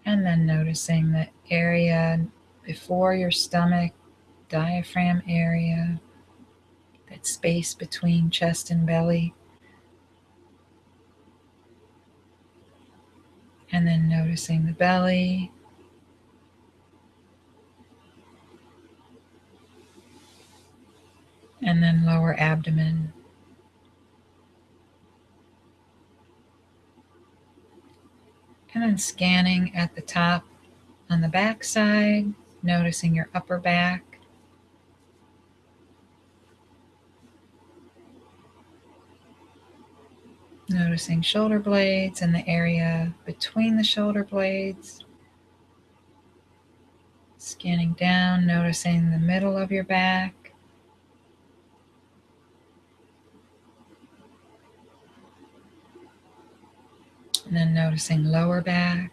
And then noticing the area before your stomach, diaphragm area, that space between chest and belly. And then noticing the belly. And then lower abdomen. And then scanning at the top on the back side, noticing your upper back. Noticing shoulder blades and the area between the shoulder blades. Scanning down, noticing the middle of your back. And then noticing lower back.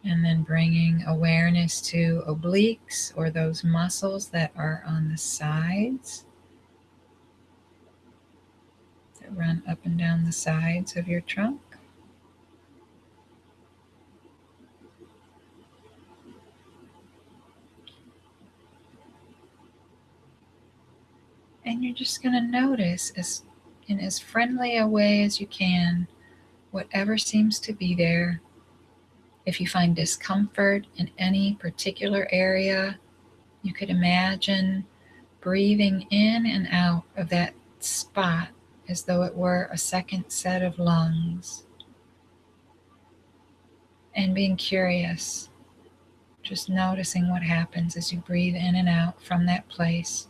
And then bringing awareness to obliques, or those muscles that are on the sides, that run up and down the sides of your trunk. And you're just going to notice, in as friendly a way as you can, whatever seems to be there. If you find discomfort in any particular area, you could imagine breathing in and out of that spot as though it were a second set of lungs. And being curious, just noticing what happens as you breathe in and out from that place.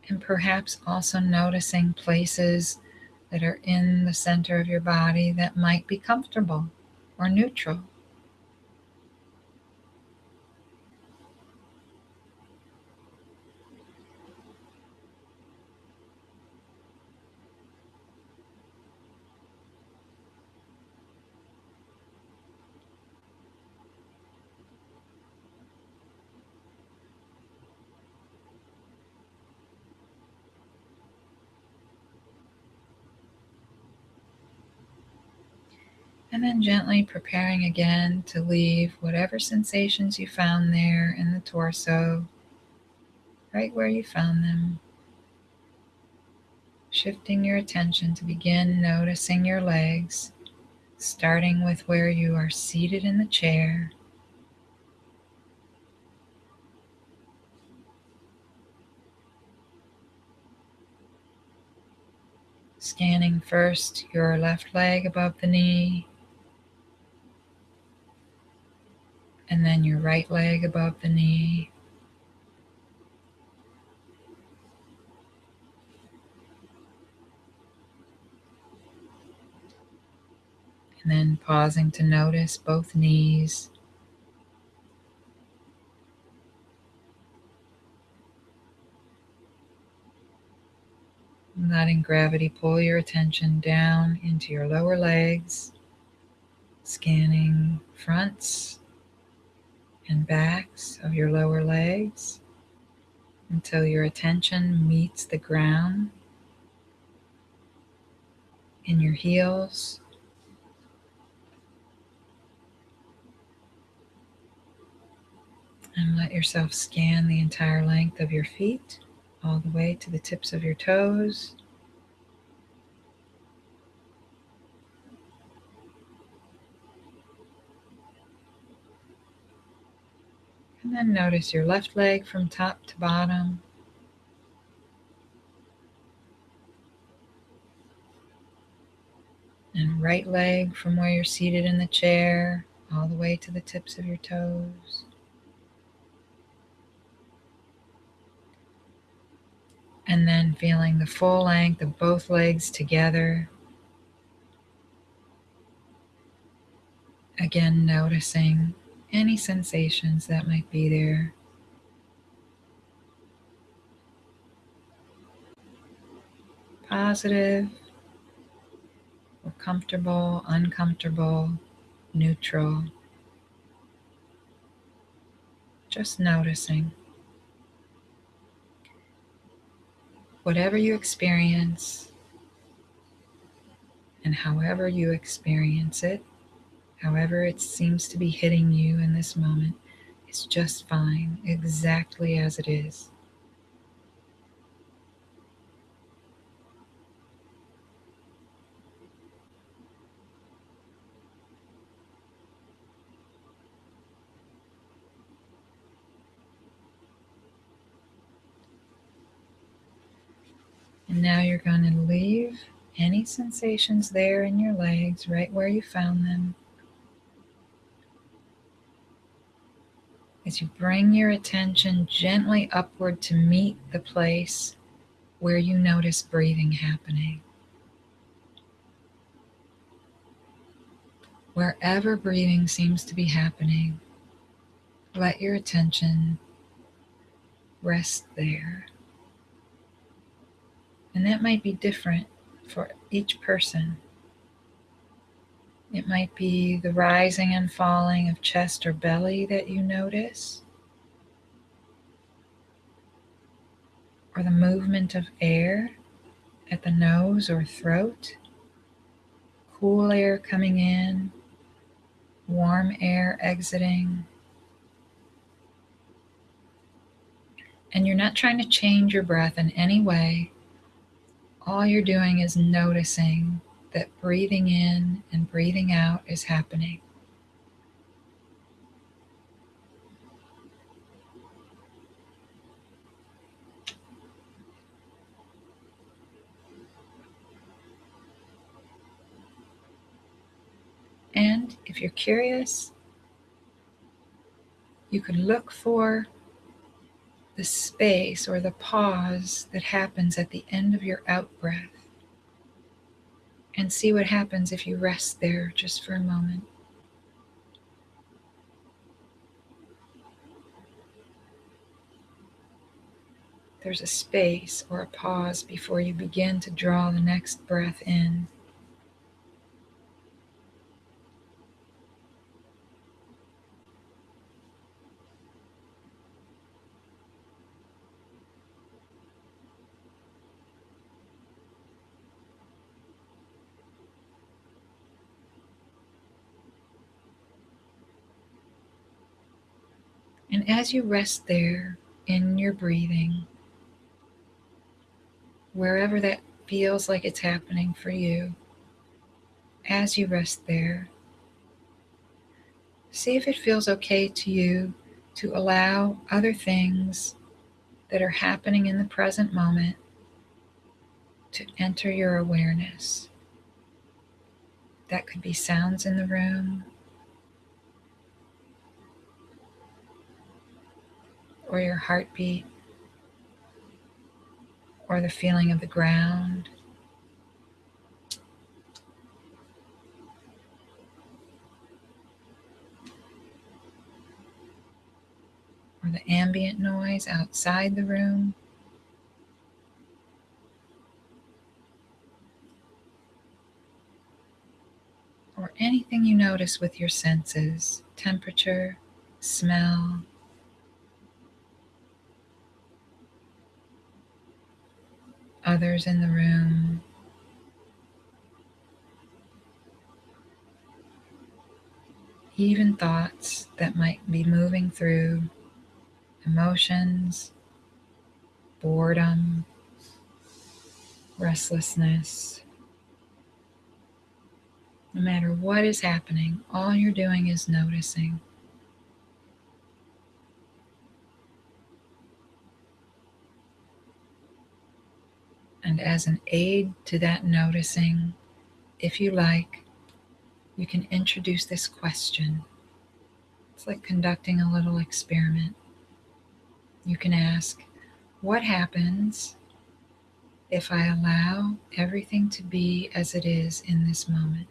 And perhaps also noticing places that are in the center of your body that might be comfortable or neutral. And then gently preparing again to leave whatever sensations you found there in the torso, right where you found them. Shifting your attention to begin noticing your legs, starting with where you are seated in the chair. Scanning first your left leg above the knee, and then your right leg above the knee. And then pausing to notice both knees. Letting gravity pull your attention down into your lower legs, scanning fronts and backs of your lower legs until your attention meets the ground in your heels. And let yourself scan the entire length of your feet, all the way to the tips of your toes. And then notice your left leg from top to bottom. And right leg from where you're seated in the chair all the way to the tips of your toes. And then feeling the full length of both legs together. Again, noticing any sensations that might be there. Positive or comfortable, uncomfortable, neutral. Just noticing. Whatever you experience and however you experience it, however it seems to be hitting you in this moment, is just fine, exactly as it is. And now you're going to leave any sensations there in your legs, right where you found them. As you bring your attention gently upward to meet the place where you notice breathing happening. Wherever breathing seems to be happening, let your attention rest there. And that might be different for each person. It might be the rising and falling of chest or belly that you notice, or the movement of air at the nose or throat, cool air coming in, warm air exiting. And you're not trying to change your breath in any way. All you're doing is noticing that breathing in and breathing out is happening. And if you're curious, you could look for the space or the pause that happens at the end of your out breath and see what happens if you rest there just for a moment. There's a space or a pause before you begin to draw the next breath in. And as you rest there in your breathing, wherever that feels like it's happening for you, as you rest there, see if it feels okay to you to allow other things that are happening in the present moment to enter your awareness. That could be sounds in the room, or your heartbeat, or the feeling of the ground, or the ambient noise outside the room. Or anything you notice with your senses, temperature, smell, others in the room, even thoughts that might be moving through, emotions, boredom, restlessness. No matter what is happening, all you're doing is noticing. And as an aid to that noticing, if you like, you can introduce this question. It's like conducting a little experiment. You can ask, what happens if I allow everything to be as it is in this moment?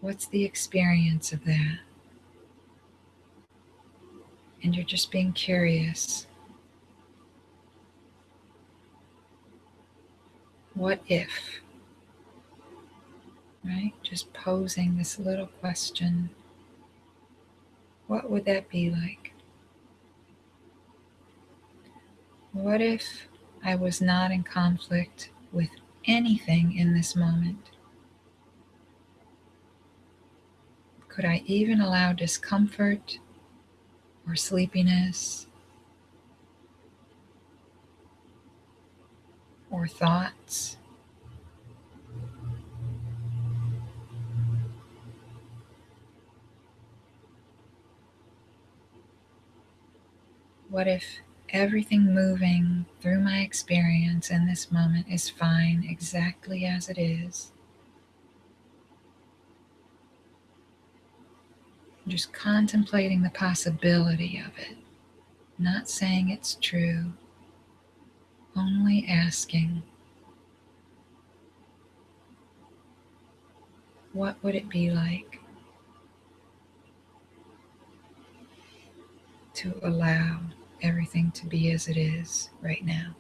What's the experience of that? And you're just being curious. What if? Right? Just posing this little question. What would that be like? What if I was not in conflict with anything in this moment? Could I even allow discomfort or sleepiness or thoughts? What if everything moving through my experience in this moment is fine exactly as it is? Just contemplating the possibility of it, not saying it's true, only asking, what would it be like to allow everything to be as it is right now?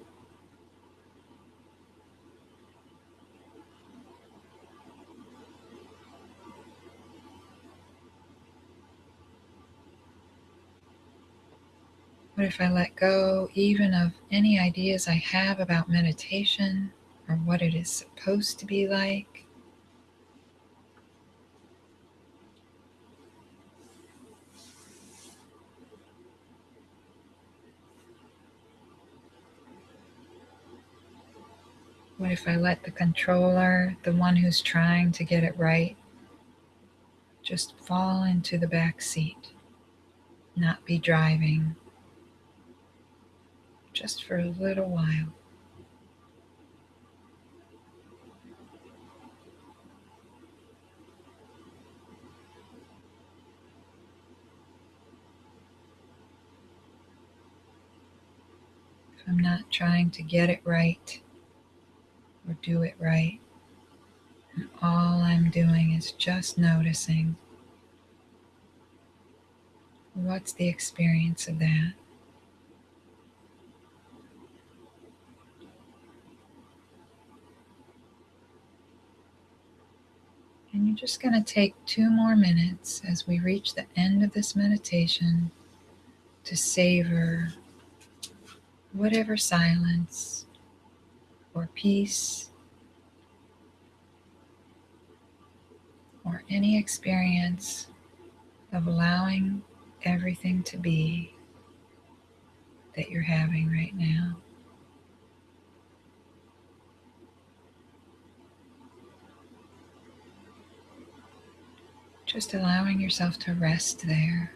What if I let go even of any ideas I have about meditation or what it is supposed to be like? What if I let the controller, the one who's trying to get it right, just fall into the back seat, not be driving, just for a little while? If I'm not trying to get it right or do it right, and all I'm doing is just noticing, what's the experience of that? And you're just going to take 2 more minutes as we reach the end of this meditation to savor whatever silence or peace or any experience of allowing everything to be that you're having right now. Just allowing yourself to rest there.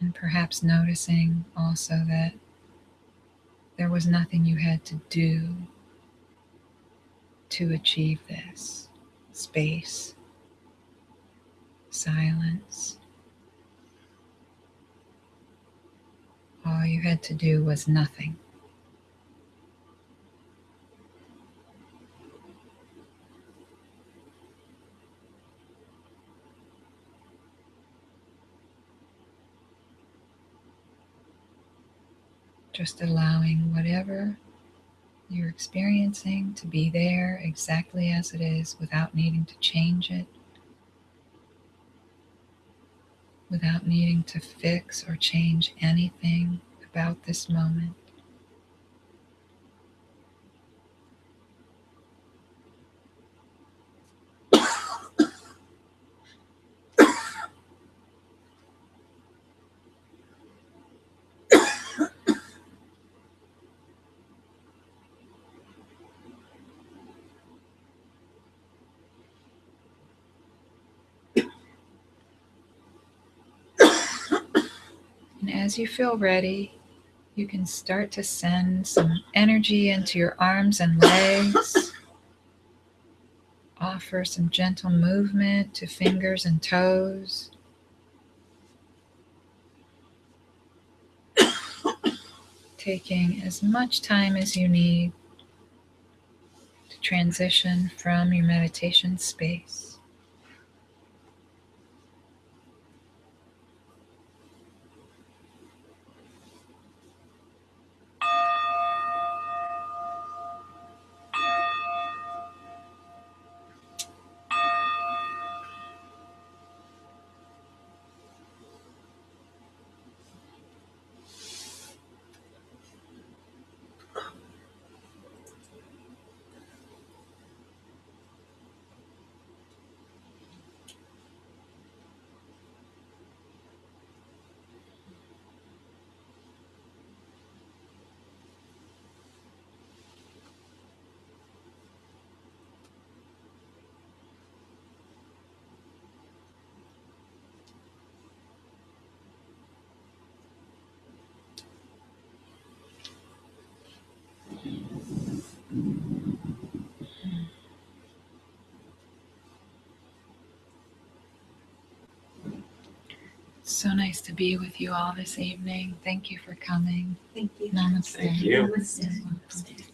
And perhaps noticing also that there was nothing you had to do to achieve this space, silence. All you had to do was nothing. Just allowing whatever you're experiencing to be there exactly as it is without needing to change it, without needing to fix or change anything about this moment. as you feel ready, you can start to send some energy into your arms and legs. Offer some gentle movement to fingers and toes. Taking as much time as you need to transition from your meditation space. So nice to be with you all this evening. Thank you for coming. Thank you. Namaste. Thank you. Namaste. Namaste.